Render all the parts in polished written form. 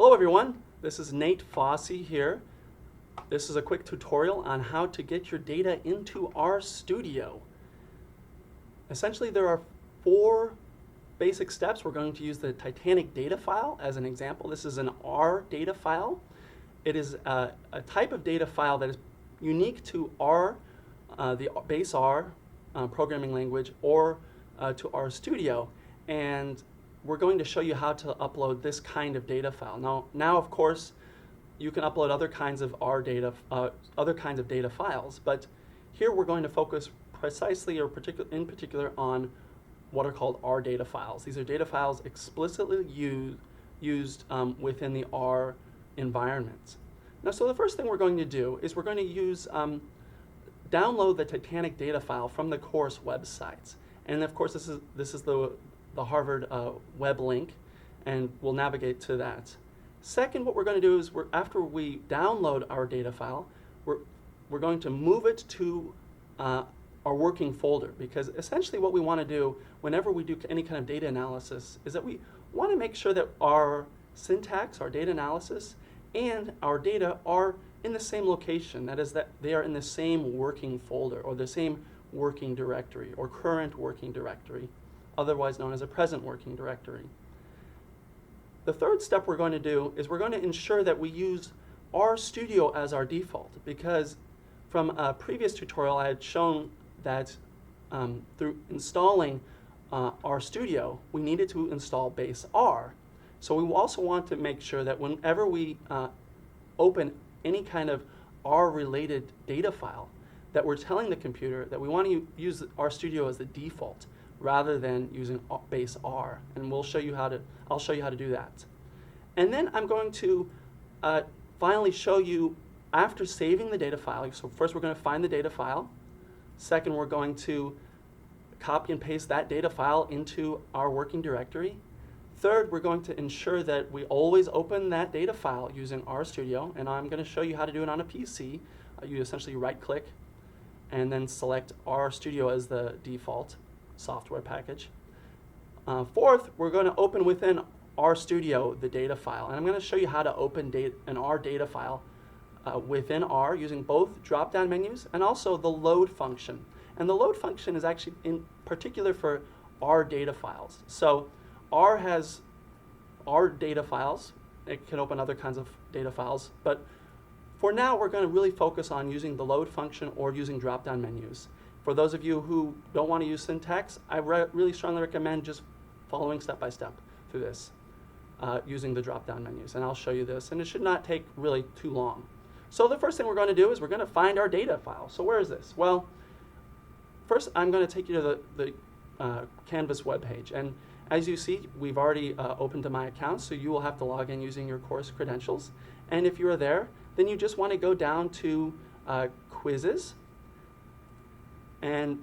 Hello everyone, this is Nate Fosse here. This is a quick tutorial on how to get your data into RStudio. Essentially there are 4 basic steps. We're going to use the Titanic data file as an example. This is an R data file. It is a type of data file that is unique to R, the base R programming language, or to RStudio. And we're going to show you how to upload this kind of data file. Now of course, you can upload other kinds of other kinds of data files, but here we're going to focus precisely or in particular on what are called R data files. These are data files explicitly used within the R environment. Now, so the first thing we're going to do is we're going to download the Titanic data file from the course website. And of course, this is the Harvard web link, and we'll navigate to that. Second, what we're going to do is after we download our data file, we're going to move it to our working folder, because essentially what we want to do whenever we do any kind of data analysis is that we want to make sure that our syntax, our data analysis, and our data are in the same location. That is, that they are in the same working folder or the same working directory or current working directory, otherwise known as a present working directory. The third step we're going to do is we're going to ensure that we use RStudio as our default, because from a previous tutorial I had shown that through installing RStudio, we needed to install base R. So we also want to make sure that whenever we open any kind of R-related data file, that we're telling the computer that we want to use RStudio as the default rather than using base R. And I'll show you how to do that. And then I'm going to finally show you, after saving the data file, so first we're going to find the data file. Second, we're going to copy and paste that data file into our working directory. Third, we're going to ensure that we always open that data file using RStudio, and I'm going to show you how to do it on a PC. You essentially right-click and then select RStudio as the default software package. Fourth, we're going to open within RStudio the data file, and I'm going to show you how to open an R data file within R using both drop-down menus and also the load function. And the load function is actually in particular for R data files. So R has R data files. It can open other kinds of data files, but for now we're going to really focus on using the load function or using drop-down menus. For those of you who don't want to use syntax, I really strongly recommend just following step by step through this using the drop-down menus, and I'll show you this, and it should not take really too long. So the first thing we're going to do is we're going to find our data file. So where is this? Well, first I'm going to take you to the Canvas web page, and as you see, we've already opened to my account, so you will have to log in using your course credentials. And if you are there, then you just want to go down to quizzes, and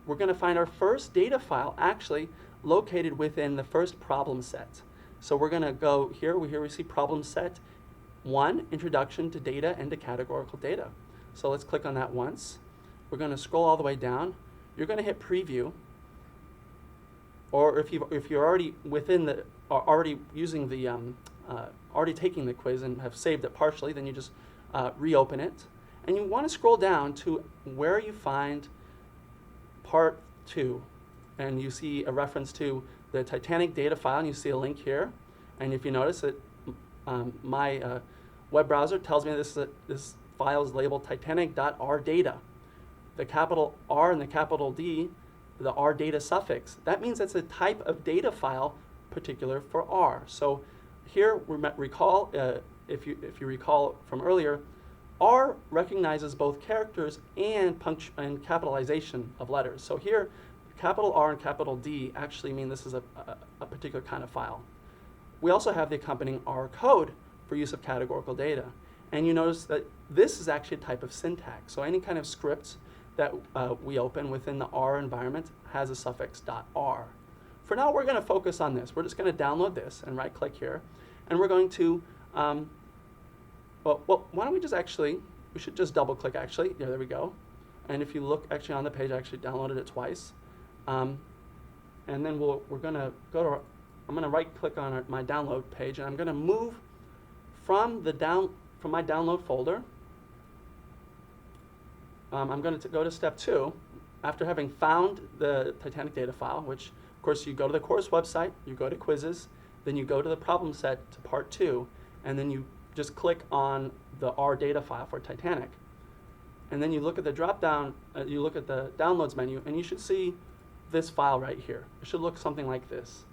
we're going to find our first data file actually located within the first problem set. So we're going to go here we see problem set 1, Introduction to Data and to Categorical Data. So let's click on that once. We're going to scroll all the way down. You're going to hit preview, or if you're already within the already using the already taking the quiz and have saved it partially, then you just reopen it, and you want to scroll down to where you find part 2, and you see a reference to the Titanic data file, and you see a link here. And if you notice that my web browser tells me this file is labeled titanic.rdata. The capital R and the capital D, the R data suffix, that means it's a type of data file particular for R. So here, recall, if you recall from earlier, R recognizes both characters and capitalization of letters. So here, capital R and capital D actually mean this is a particular kind of file. We also have the accompanying R code for use of categorical data. And you notice that this is actually a type of syntax. So any kind of script that we open within the R environment has a suffix .r. For now, we're going to focus on this. We're just going to download this and right-click here. And we're going to, well, why don't we just we should just double-click actually. Yeah, there we go. And if you look actually on the page, I actually downloaded it twice. And then we're going to go to I'm going to right-click on my download page, and I'm going to move from my download folder, I'm going to go to step 2. After having found the Titanic data file, which of course you go to the course website, you go to quizzes, then you go to the problem set to part 2, and then you just click on the R data file for Titanic. And then you look at the drop down, you look at the downloads menu, and you should see this file right here. It should look something like this.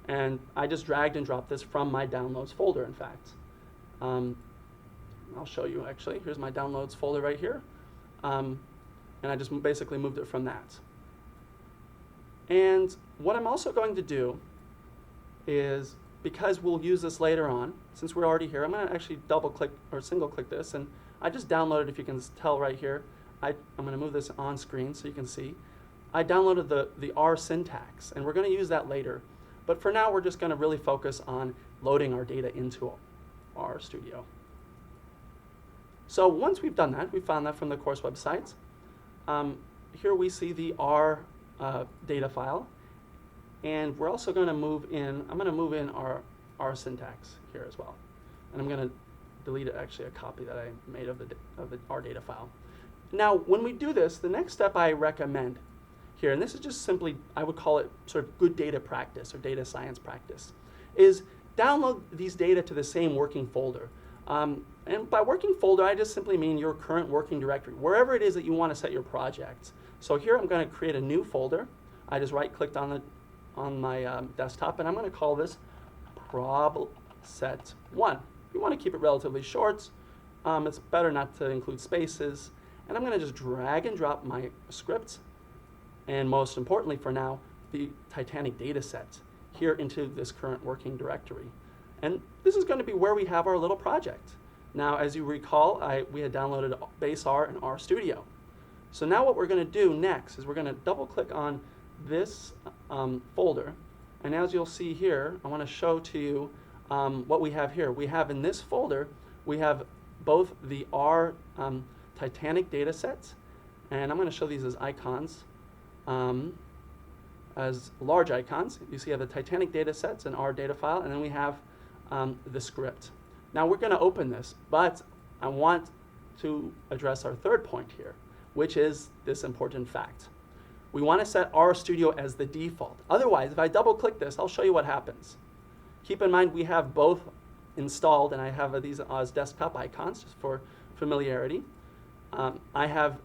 And I just dragged and dropped this from my downloads folder, in fact. I'll show you actually. Here's my downloads folder right here. And I just basically moved it from that. And what I'm also going to do is, because we'll use this later on, since we're already here, I'm going to actually double click or single click this, and I just downloaded, if you can tell right here, I'm going to move this on screen so you can see. I downloaded the R syntax, and we're going to use that later. But for now, we're just going to really focus on loading our data into R Studio. So once we've done that, we found that from the course website. Here we see the R data file, and we're also going to move in, I'm going to move in our syntax here as well. And I'm going to delete actually a copy that I made of the R data file. Now, when we do this, the next step I recommend here, and this is just simply, I would call it sort of good data practice or data science practice, is download these data to the same working folder. And by working folder, I just simply mean your current working directory, wherever it is that you want to set your project. So here I'm going to create a new folder. I just right-clicked on my desktop, and I'm going to call this Prob-Set1. You want to keep it relatively short. It's better not to include spaces. And I'm going to just drag and drop my script, and most importantly for now, the Titanic data set here into this current working directory. And this is going to be where we have our little project. Now, as you recall, we had downloaded base R and R Studio. So now what we're going to do next is we're going to double click on this folder. And as you'll see here, I want to show to you what we have here. We have in this folder, we have both the R Titanic data sets, and I'm going to show these as icons, as large icons. You see I have the Titanic data sets and R data file, and then we have the script. Now we're going to open this, but I want to address our third point here, which is this important fact. We want to set R Studio as the default. Otherwise, if I double click this, I'll show you what happens. Keep in mind we have both installed, and I have these as desktop icons just for familiarity. I have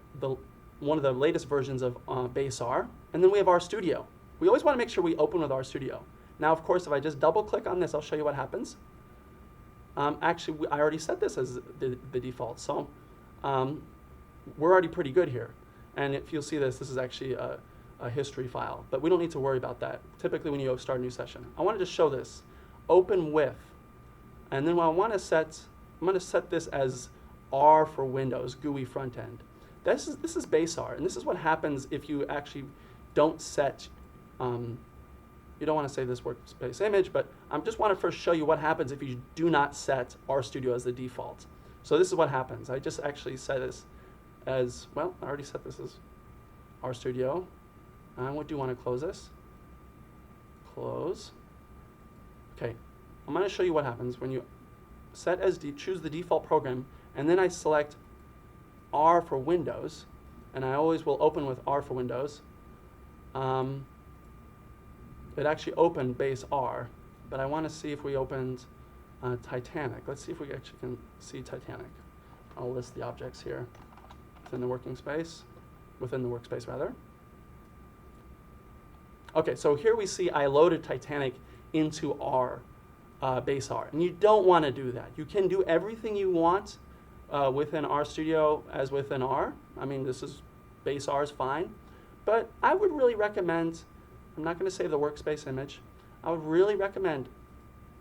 one of the latest versions of base R, and then we have R Studio. We always want to make sure we open with R Studio. Now, of course, if I just double click on this, I'll show you what happens. Actually, I already set this as the default, so we're already pretty good here. And if you'll see this is actually a history file, but we don't need to worry about that. Typically, when you start a new session, I wanted to show this. Open with, and then I'm going to set this as R for Windows, GUI front end. This is base R, and this is what happens if you actually don't set. You don't want to save this workspace image, but I just want to first show you what happens if you do not set R Studio as the default. So this is what happens. I just actually set this as, well, I already set this as R Studio. I do want to close this. Close. Okay, I'm going to show you what happens when you set as choose the default program, and then I select R for Windows, and I always will open with R for Windows. It actually opened base R, but I want to see if we opened Titanic. Let's see if we actually can see Titanic. I'll list the objects here within the workspace rather. Okay, so here we see I loaded Titanic into R, base R, and you don't want to do that. You can do everything you want within R Studio as within R. I mean, this is base R is fine, but I would really recommend, I'm not going to save the workspace image. I would really recommend,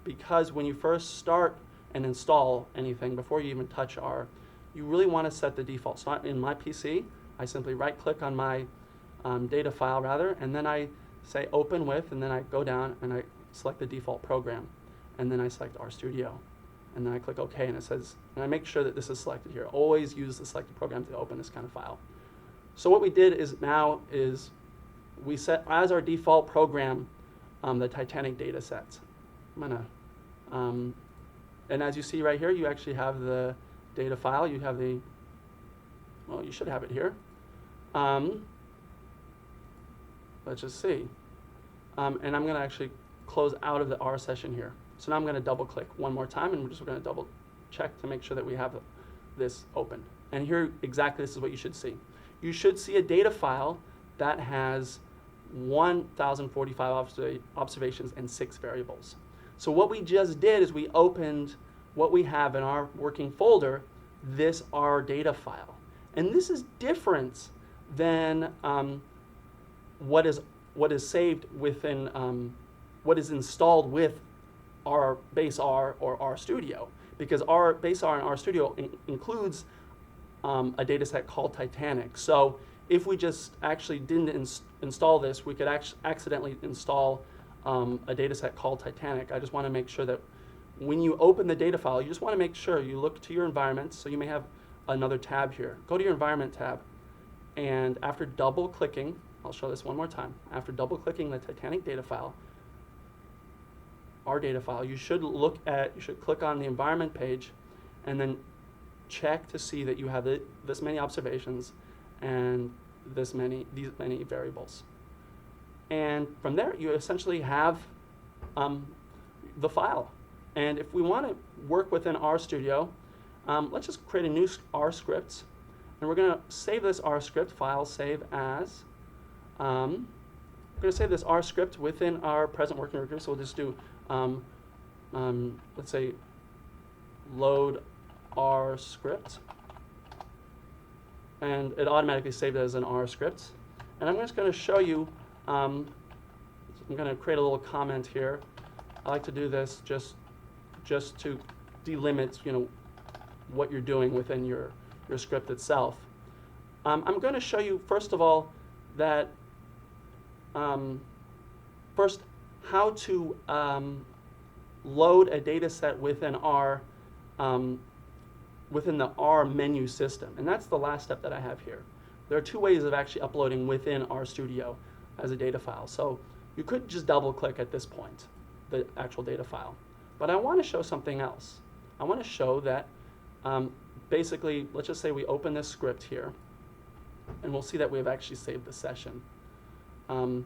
because when you first start and install anything, before you even touch R, you really want to set the default. So in my PC, I simply right-click on my data file rather, and then I say open with, and then I go down and I select the default program, and then I select R Studio, and then I click OK, and it says, and I make sure that this is selected here. Always use the selected program to open this kind of file. So what we did is now is we set as our default program the Titanic data set. I'm going to And as you see right here, you actually have the data file. You have the, well, you should have it here. Let's just see. And I'm going to actually close out of the R session here. So now I'm going to double click one more time, and we're just going to double check to make sure that we have this open. And here, exactly, this is what you should see. You should see a data file that has 1,045 observations and 6 variables. So what we just did is we opened what we have in our working folder, this R data file. And this is different than what is saved within, what is installed with our base R or RStudio, because our base R and RStudio includes a data set called Titanic. So if we just actually didn't install this, we could accidentally install a data set called Titanic. I just want to make sure that when you open the data file, you just want to make sure you look to your environment. So you may have another tab here. Go to your environment tab, and after double clicking, I'll show this one more time. After double clicking the Titanic data file, our data file, you should click on the environment page and then check to see that you have this many observations and these many variables. And from there, you essentially have the file. And if we want to work within RStudio, let's just create a new R script. And we're going to save this R script file, save as. We're going to save this R script within our present working directory. So we'll just do, let's say, load R script. And it automatically saved it as an R script. And I'm just going to show you, I'm going to create a little comment here. I like to do this just to delimit, what you're doing within your script itself. I'm going to show you, first of all, that first how to load a data set within R, within the R menu system. And that's the last step that I have here. There are 2 ways of actually uploading within RStudio as a data file. So you could just double click at this point, the actual data file. But I want to show something else. I want to show that basically, let's just say we open this script here, and we'll see that we have actually saved the session. I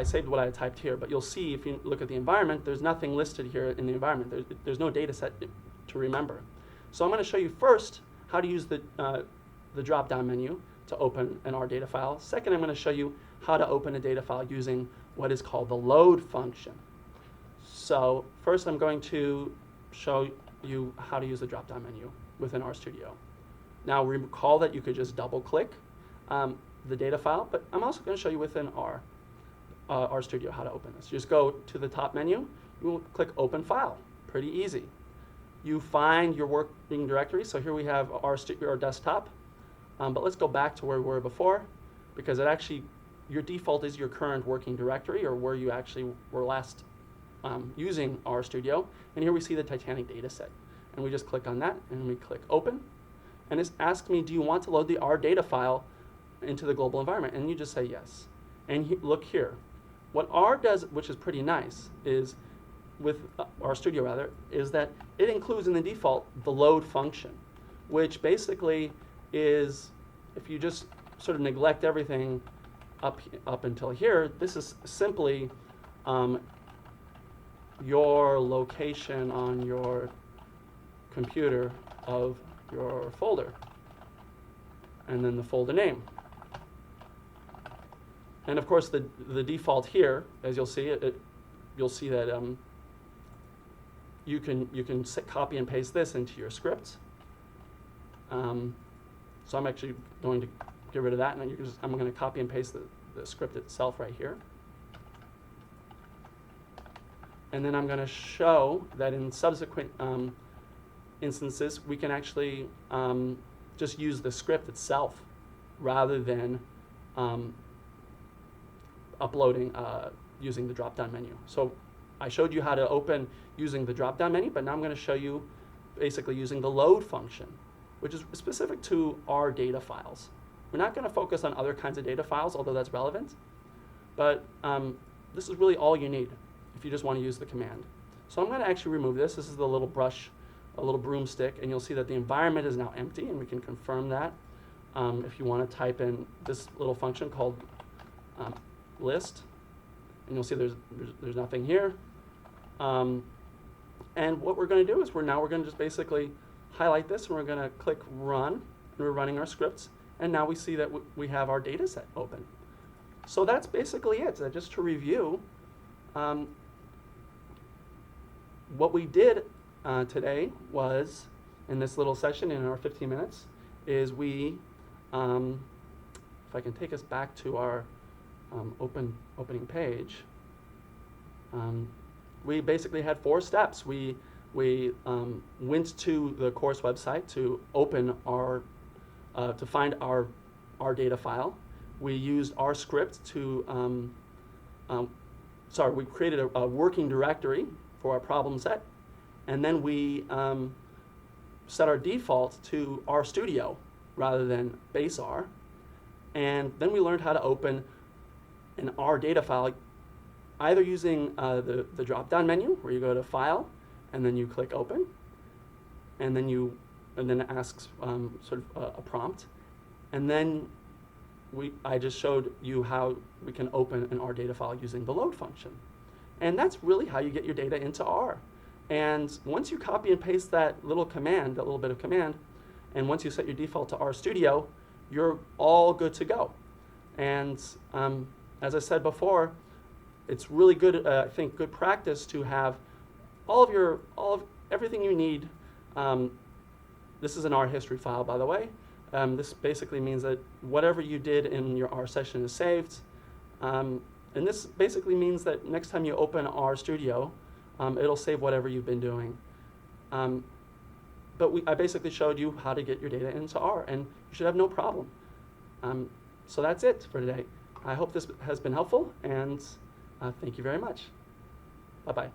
saved what I typed here, but you'll see if you look at the environment, there's nothing listed here in the environment. There's no data set to remember. So I'm going to show you first how to use the drop-down menu to open an R data file. Second, I'm going to show you how to open a data file using what is called the load function. So first, I'm going to show you how to use the drop-down menu within RStudio. Now, recall that you could just double-click the data file, but I'm also going to show you within RStudio how to open this. You just go to the top menu, you will click Open File. Pretty easy. You find your working directory. So here we have our desktop, but let's go back to where we were before, because it actually, your default is your current working directory, or where you actually were last using RStudio. And here we see the Titanic data set. And we just click on that, and we click Open. And it's asked me, do you want to load the R data file into the global environment? And you just say yes. And look here. What R does, which is pretty nice, is with RStudio rather, is that it includes in the default the load function, which basically is, if you just sort of neglect everything up until here, this is simply your location on your computer of your folder, and then the folder name. And of course, the default here, as you'll see, you'll see that you can copy and paste this into your script. So I'm actually going to get rid of that, and I'm going to copy and paste the script itself right here. And then I'm going to show that in subsequent instances, we can actually just use the script itself rather than uploading using the drop-down menu. So I showed you how to open using the drop-down menu, but now I'm going to show you basically using the load function, which is specific to our data files. We're not going to focus on other kinds of data files, although that's relevant, but this is really all you need if you just want to use the command. So I'm going to actually remove this. This is the little brush, a little broomstick, and you'll see that the environment is now empty, and we can confirm that. If you want to type in this little function called list, and you'll see there's nothing here. And what we're going to do is we're going to just basically highlight this, and we're going to click run, and we're running our scripts, and now we see that we have our data set open. So that's basically it. So just to review, what we did today was, in this little session in our 15 minutes, is we, if I can take us back to our opening page, we basically had 4 steps. We went to the course website to open our, to find our data file. We used our script to, we created a working directory for our problem set, and then we set our default to RStudio rather than base R, and then we learned how to open an R data file either using the drop-down menu where you go to File and then you click Open, and then it asks sort of a prompt, and then I just showed you how we can open an R data file using the load function. And that's really how you get your data into R. And once you copy and paste that little command, that little bit of command, and once you set your default to RStudio, you're all good to go. And as I said before, it's really good, I think, good practice to have all of everything you need. This is an R history file, by the way. This basically means that whatever you did in your R session is saved. And this basically means that next time you open RStudio, it'll save whatever you've been doing. But I basically showed you how to get your data into R, and you should have no problem. So that's it for today. I hope this has been helpful, and thank you very much. Bye-bye.